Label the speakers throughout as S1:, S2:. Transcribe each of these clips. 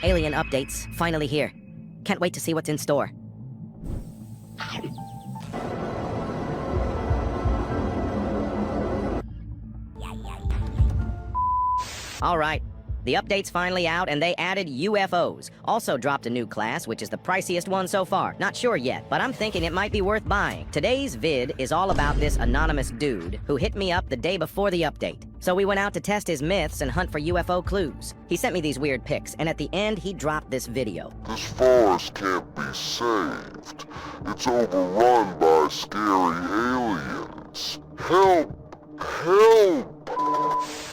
S1: Alien updates, finally here. Can't wait to see what's in store. Alright, the update's finally out and they added UFOs. Also dropped a new class, which is the priciest one so far. Not sure yet, but I'm thinking it might be worth buying. Today's vid is all about this anonymous dude who hit me up the day before the update. So we went out to test his myths and hunt for UFO clues. He sent me these weird pics, and at the end he dropped this video.
S2: This forest can't be saved. It's overrun by scary aliens. Help! Help!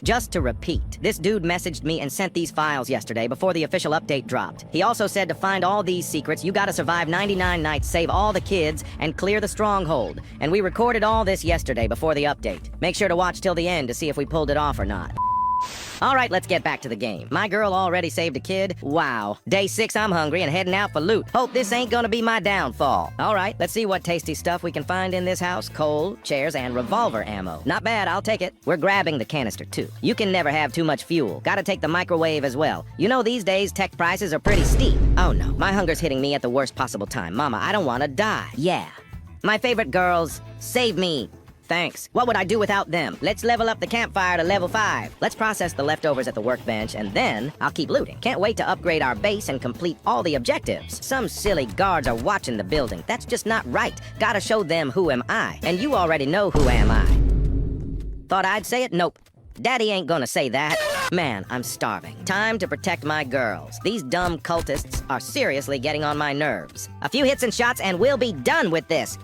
S1: Just to repeat, this dude messaged me and sent these files yesterday before the official update dropped. He also said to find all these secrets, you gotta survive 99 nights, save all the kids, and clear the stronghold. And we recorded all this yesterday before the update. Make sure to watch till the end to see if we pulled it off or not. Alright, let's get back to the game. My girl already saved a kid? Wow. Day 6, I'm hungry and heading out for loot. Hope this ain't gonna be my downfall. Alright, let's see what tasty stuff we can find in this house. Coal, chairs, and revolver ammo. Not bad, I'll take it. We're grabbing the canister, too. You can never have too much fuel. Gotta take the microwave as well. You know these days, tech prices are pretty steep. Oh no, my hunger's hitting me at the worst possible time. Mama, I don't wanna die. Yeah. My favorite girls, save me. Thanks. What would I do without them? Let's level up the campfire to level 5. Let's process the leftovers at the workbench, and then I'll keep looting. Can't wait to upgrade our base and complete all the objectives. Some silly guards are watching the building. That's just not right. Gotta show them who am I. And you already know who am I. Thought I'd say it? Nope. Daddy ain't gonna say that. Man, I'm starving. Time to protect my girls. These dumb cultists are seriously getting on my nerves. A few hits and shots and we'll be done with this.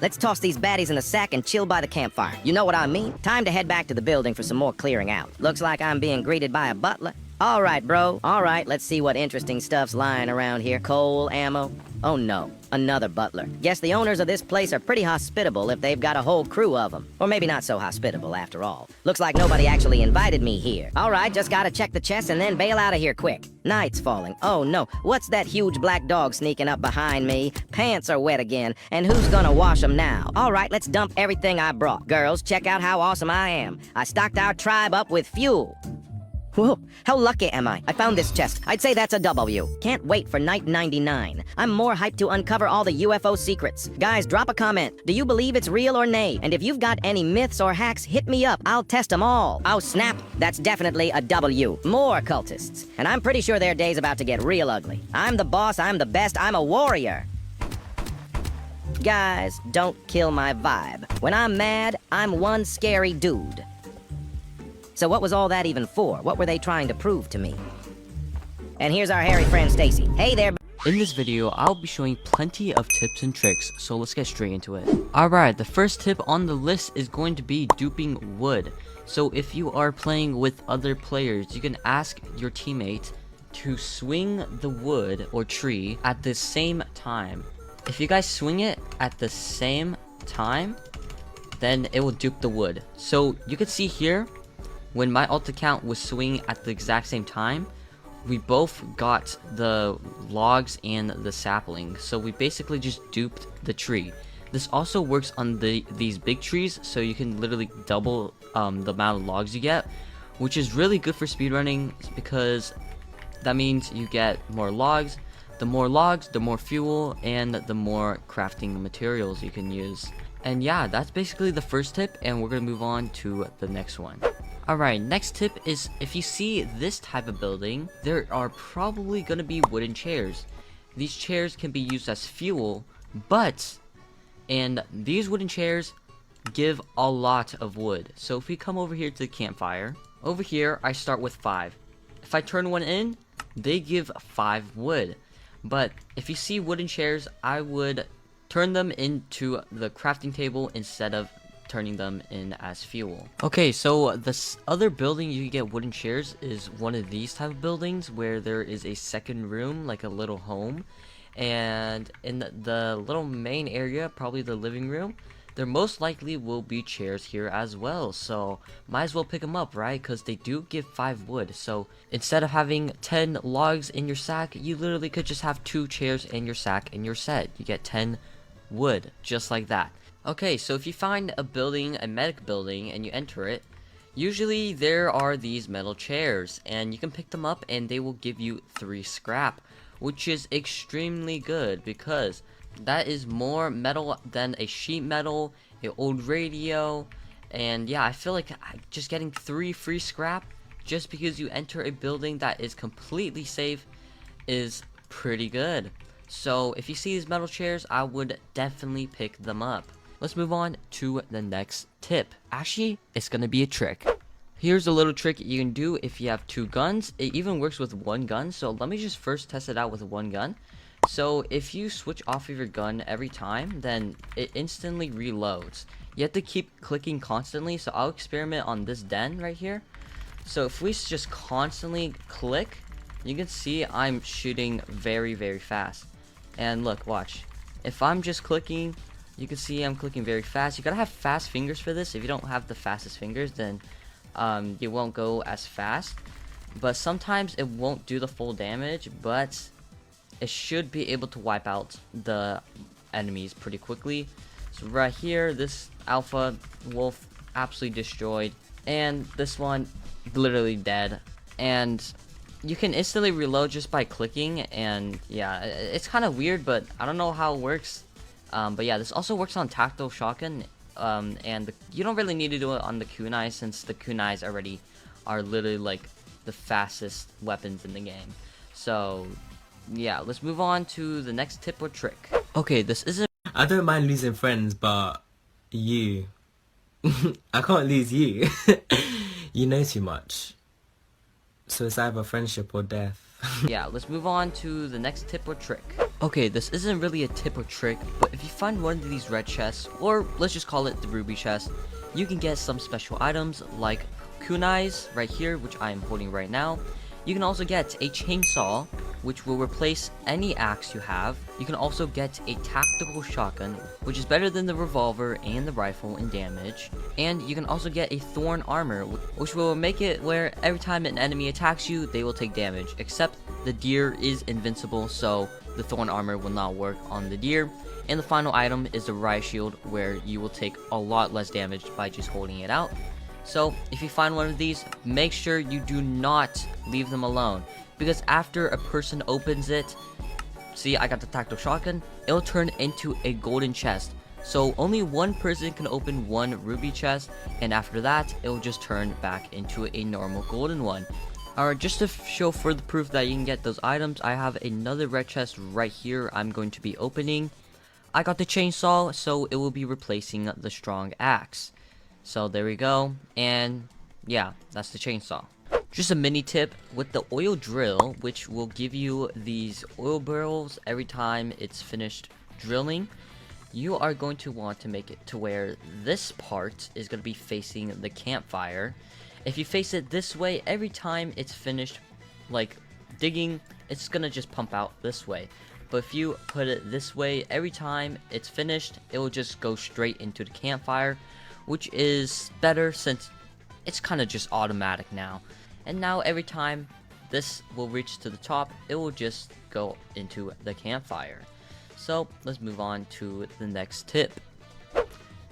S1: Let's toss these baddies in the sack and chill by the campfire. You know what I mean? Time to head back to the building for some more clearing out. Looks like I'm being greeted by a butler. All right, bro. All right, let's see what interesting stuff's lying around here. Coal, ammo. Oh no, another butler. Guess the owners of this place are pretty hospitable if they've got a whole crew of them. Or maybe not so hospitable after all. Looks like nobody actually invited me here. All right, just gotta check the chest and then bail out of here quick. Night's falling. Oh no, what's that huge black dog sneaking up behind me? Pants are wet again, and who's gonna wash them now? All right, let's dump everything I brought. Girls, check out how awesome I am. I stocked our tribe up with fuel. Whoa, how lucky am I? I found this chest. I'd say that's a W. Can't wait for night 99. I'm more hyped to uncover all the UFO secrets. Guys, drop a comment. Do you believe it's real or nay? And if you've got any myths or hacks, hit me up. I'll test them all. Oh snap, that's definitely a W. More cultists. And I'm pretty sure their day's about to get real ugly. I'm the boss, I'm the best, I'm a warrior. Guys, don't kill my vibe. When I'm mad, I'm one scary dude. So what was all that even for? What were they trying to prove to me? And here's our hairy friend Stacy. Hey there.
S3: In this video, I'll be showing plenty of tips and tricks, so let's get straight into it. Alright, the first tip on the list is going to be duping wood. So if you are playing with other players, you can ask your teammate to swing the wood or tree at the same time. If you guys swing it at the same time, then it will dupe the wood. So you can see here, when my alt account was swinging at the exact same time, we both got the logs and the sapling. So we basically just duped the tree. This also works on these big trees, so you can literally double the amount of logs you get, which is really good for speedrunning because that means you get more logs. The more logs, the more fuel, and the more crafting materials you can use. And yeah, that's basically the first tip, and we're gonna move on to the next one. Alright, next tip is if you see this type of building, there are probably going to be wooden chairs. These chairs can be used as fuel, and these wooden chairs give a lot of wood. So if we come over here to the campfire, over here I start with 5. If I turn one in, they give 5 wood. But if you see wooden chairs, I would turn them into the crafting table instead of turning them in as fuel. Okay, so this other building you can get wooden chairs is one of these type of buildings where there is a second room, like a little home, and in the little main area, probably the living room, there most likely will be chairs here as well. So might as well pick them up, right? Because they do give 5 wood. So instead of having 10 logs in your sack, you literally could just have 2 chairs in your sack and you're set. You get 10 wood just like that. Okay, so if you find a building, a medic building, and you enter it, Usually there are these metal chairs, and you can pick them up and they will give you 3 scrap, which is extremely good because that is more metal than a sheet metal, an old radio, and yeah, I feel like just getting 3 free scrap just because you enter a building that is completely safe is pretty good. So if you see these metal chairs, I would definitely pick them up. Let's move on to the next tip. Actually, it's gonna be a trick. Here's a little trick you can do if you have 2 guns. It even works with 1 gun, so let me just first test it out with 1 gun. So if you switch off of your gun every time, then it instantly reloads. You have to keep clicking constantly, so I'll experiment on this den right here. So if we just constantly click, you can see I'm shooting very, very fast. And look, watch. If I'm just clicking, you can see I'm clicking very fast. You gotta have fast fingers for this. If you don't have the fastest fingers, then you won't go as fast. But sometimes it won't do the full damage, but it should be able to wipe out the enemies pretty quickly. So right here, this alpha wolf absolutely destroyed, and this one literally dead. And you can instantly reload just by clicking, and yeah, it's kind of weird, but I don't know how it works. But yeah, this also works on tactical shotgun, and you don't really need to do it on the kunai, since the kunais already are literally like the fastest weapons in the game. So yeah, let's move on to the next tip or trick. Okay, this isn't.
S4: I don't mind losing friends, but you. I can't lose you. You know too much. So it's either friendship or death.
S3: Yeah, let's move on to the next tip or trick. Okay, this isn't really a tip or trick, but if you find one of these red chests, or let's just call it the ruby chest, you can get some special items like kunais right here, which I am holding right now. You can also get a chainsaw, which will replace any axe you have. You can also get a tactical shotgun, which is better than the revolver and the rifle in damage. And you can also get a thorn armor, which will make it where every time an enemy attacks you, they will take damage. Except the deer is invincible, so the thorn armor will not work on the deer. And the final item is the riot shield, where you will take a lot less damage by just holding it out. So if you find one of these, make sure you do not leave them alone, because after a person opens it, see, I got the tactical shotgun, it'll turn into a golden chest. So only one person can open one ruby chest, and after that, it'll just turn back into a normal golden one. Alright, just to show further proof that you can get those items, I have another red chest right here I'm going to be opening. I got the chainsaw, so it will be replacing the strong axe. So there we go, and yeah, that's the chainsaw. Just a mini tip with the oil drill, which will give you these oil barrels every time it's finished drilling. You are going to want to make it to where this part is going to be facing the campfire. If you face it this way, every time it's finished like digging, it's going to just pump out this way. But if you put it this way, every time it's finished, it will just go straight into the campfire, which is better since it's kind of just automatic now. And now every time this will reach to the top, it will just go into the campfire. So let's move on to the next tip.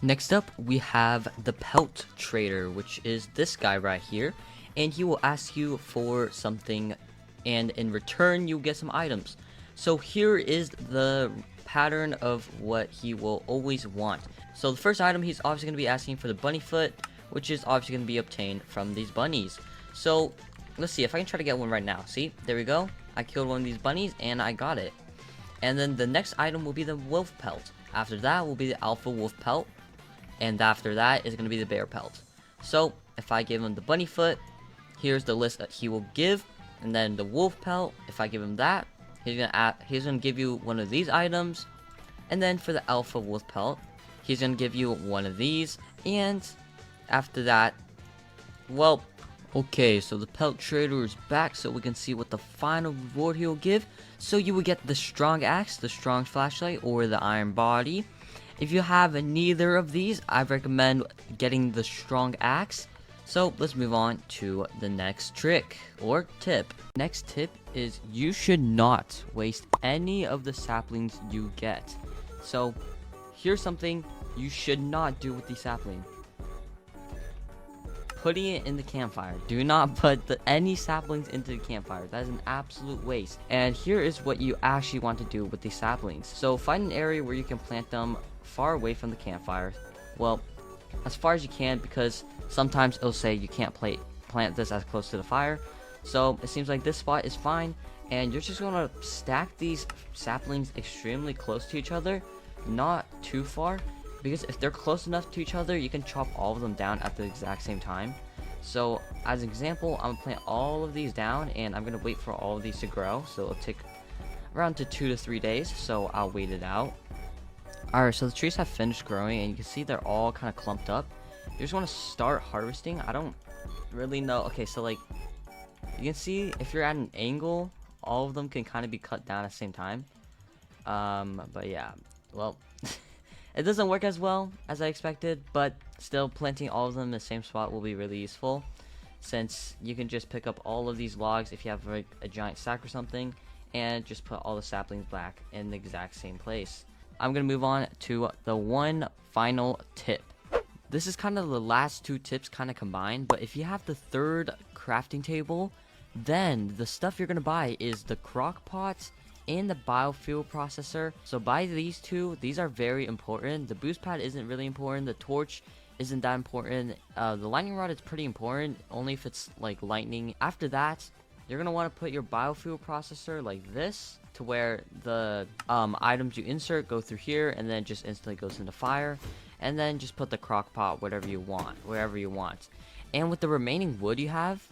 S3: Next up, we have the pelt trader, which is this guy right here, and he will ask you for something, and in return you'll get some items. So here is the pattern of what he will always want. So the first item, he's obviously going to be asking for the bunny foot, which is obviously going to be obtained from these bunnies. So let's see if I can try to get one right now. See, there we go. I killed one of these bunnies and I got it. And then the next item will be the wolf pelt. After that will be the alpha wolf pelt, and after that is going to be the bear pelt. So if I give him the bunny foot, here's the list that he will give. And then the wolf pelt, if I give him that, he's gonna give you one of these items. And then for the alpha wolf pelt, he's gonna give you one of these. And after that, well, okay, so the pelt trader is back, so we can see what the final reward he'll give. So you will get the strong axe, the strong flashlight, or the iron body. If you have neither of these, I recommend getting the strong axe. So let's move on to the next trick or tip. Next tip is you should not waste any of the saplings you get. So here's something you should not do with the sapling. putting it in the campfire. Do not put any saplings into the campfire. That is an absolute waste. And here is what you actually want to do with these saplings. So find an area where you can plant them far away from the campfire. Well, as far as you can, because sometimes it'll say you can't plant this as close to the fire. So it seems like this spot is fine, and you're just going to stack these saplings extremely close to each other, not too far, because if they're close enough to each other, you can chop all of them down at the exact same time. So as an example, I'm gonna plant all of these down, and I'm gonna wait for all of these to grow. So it'll take around 2 to 3 days, so I'll wait it out. Alright, so the trees have finished growing, and you can see they're all kind of clumped up. You just want to start harvesting. I don't really know. Okay, so like you can see if you're at an angle, all of them can kind of be cut down at the same time. But yeah, well, it doesn't work as well as I expected, but still planting all of them in the same spot will be really useful, since you can just pick up all of these logs if you have like a giant stack or something, and just put all the saplings back in the exact same place. I'm gonna move on to the one final tip. This is kind of the last 2 tips kind of combined, but if you have the 3rd crafting table, then the stuff you're gonna buy is the crock pot and the biofuel processor. So buy these 2. These are very important. The boost pad isn't really important. The torch isn't that important. The lightning rod is pretty important, only if it's like lightning. After that, you're gonna want to put your biofuel processor like this, to where the items you insert go through here and then just instantly goes into fire. And then just put the crock pot wherever you want. And with the remaining wood you have,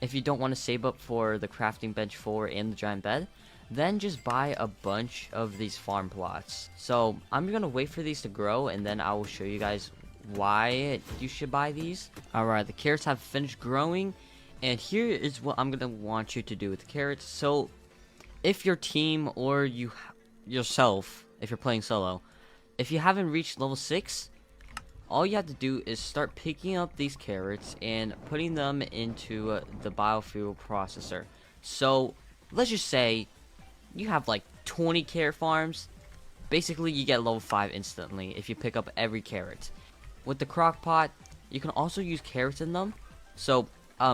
S3: if you don't want to save up for the crafting bench 4 and the giant bed, then just buy a bunch of these farm plots. So I'm gonna wait for these to grow, and then I will show you guys why you should buy these. Alright, the carrots have finished growing, and here is what I'm gonna want you to do with the carrots. So if your team or you yourself, if you're playing solo, if you haven't reached level 6, all you have to do is start picking up these carrots and putting them into the biofuel processor. So let's just say you have like 20 carrot farms. Basically, you get level 5 instantly if you pick up every carrot. With the crock pot, you can also use carrots in them. So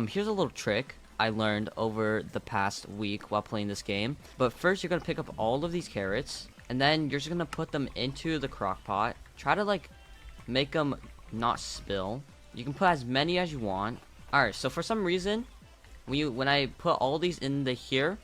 S3: here's a little trick I learned over the past week while playing this game. But first, you're gonna pick up all of these carrots, and then you're just gonna put them into the crock pot. Try to like make them not spill. You can put as many as you want. Alright, so for some reason, when I put all these in the here,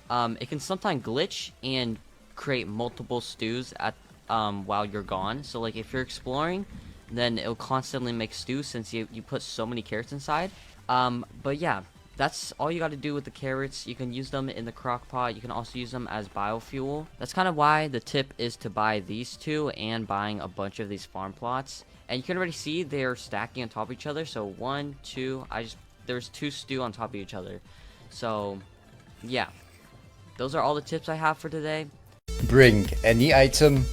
S3: it can sometimes glitch and create multiple stews at while you're gone. So like if you're exploring, then it'll constantly make stews since you put so many carrots inside. But yeah, that's all you got to do with the carrots. You can use them in the crock pot. You can also use them as biofuel. That's kind of why the tip is to buy these 2 and buying a bunch of these farm plots. And you can already see they're stacking on top of each other. So 1, 2, there's 2 stew on top of each other. So yeah, those are all the tips I have for today.
S5: Bring any item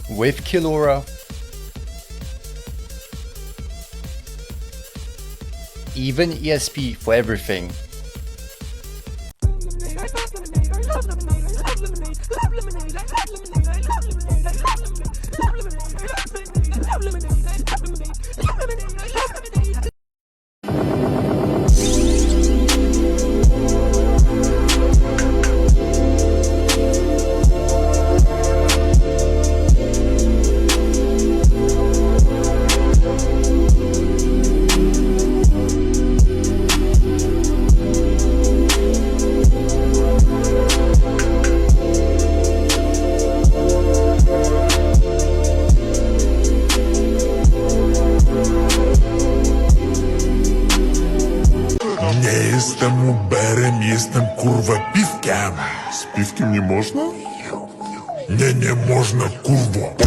S5: with Killora, even ESP for everything.
S6: Jestem uberem, jestem kurwa piwkiem. Z piwkiem nie można? Nie można kurwa.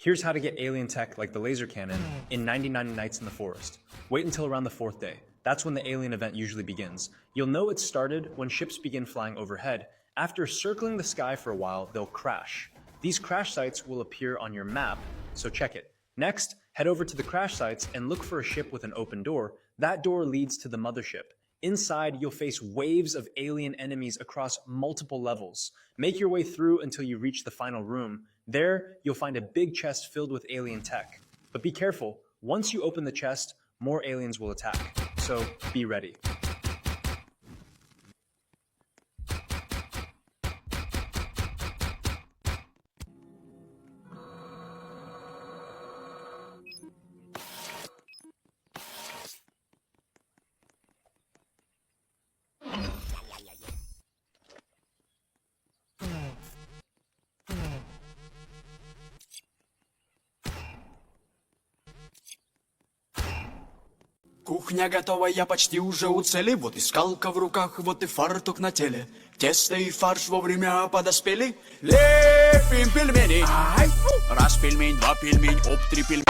S7: Here's how to get alien tech like the laser cannon in 99 Nights in the Forest. Wait until around the 4th day. That's when the alien event usually begins. You'll know it started when ships begin flying overhead. After circling the sky for a while, they'll crash. These crash sites will appear on your map, so check it. Next, head over to the crash sites and look for a ship with an open door. That door leads to the mothership. Inside, you'll face waves of alien enemies across multiple levels. Make your way through until you reach the final room. There, you'll find a big chest filled with alien tech. But be careful, once you open the chest, more aliens will attack. So be ready.
S8: Кухня готова, я почти уже у цели. Вот и скалка в руках, вот и фартук на теле. Тесто и фарш вовремя подоспели. Лепим пельмени. Раз пельмень, два пельмень, оп, три пельмень.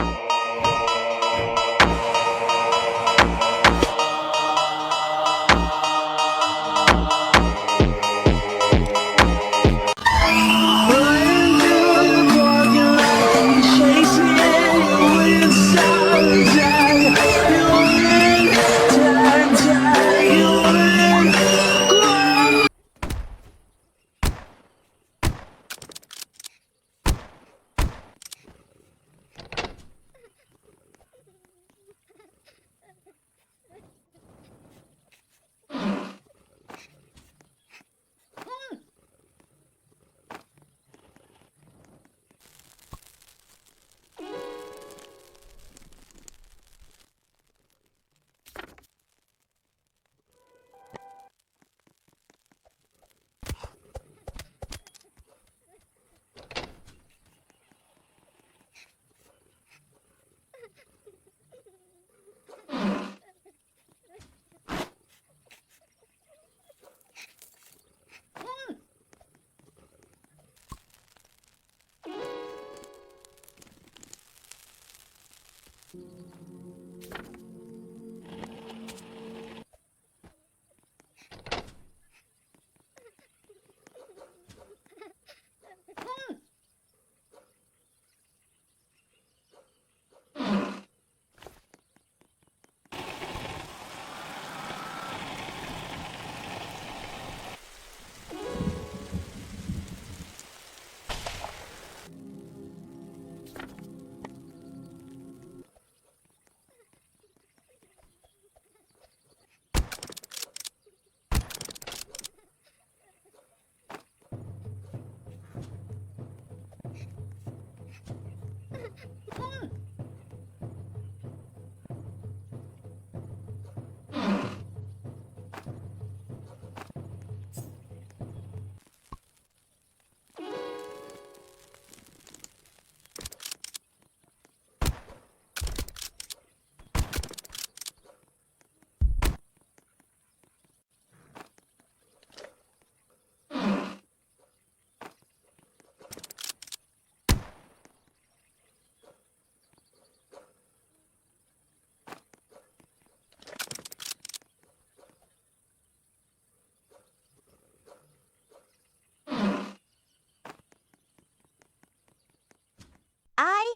S9: I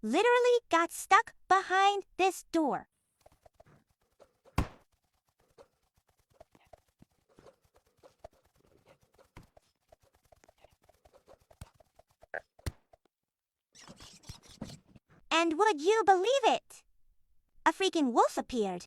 S9: literally got stuck behind this door. And would you believe it? A freaking wolf appeared.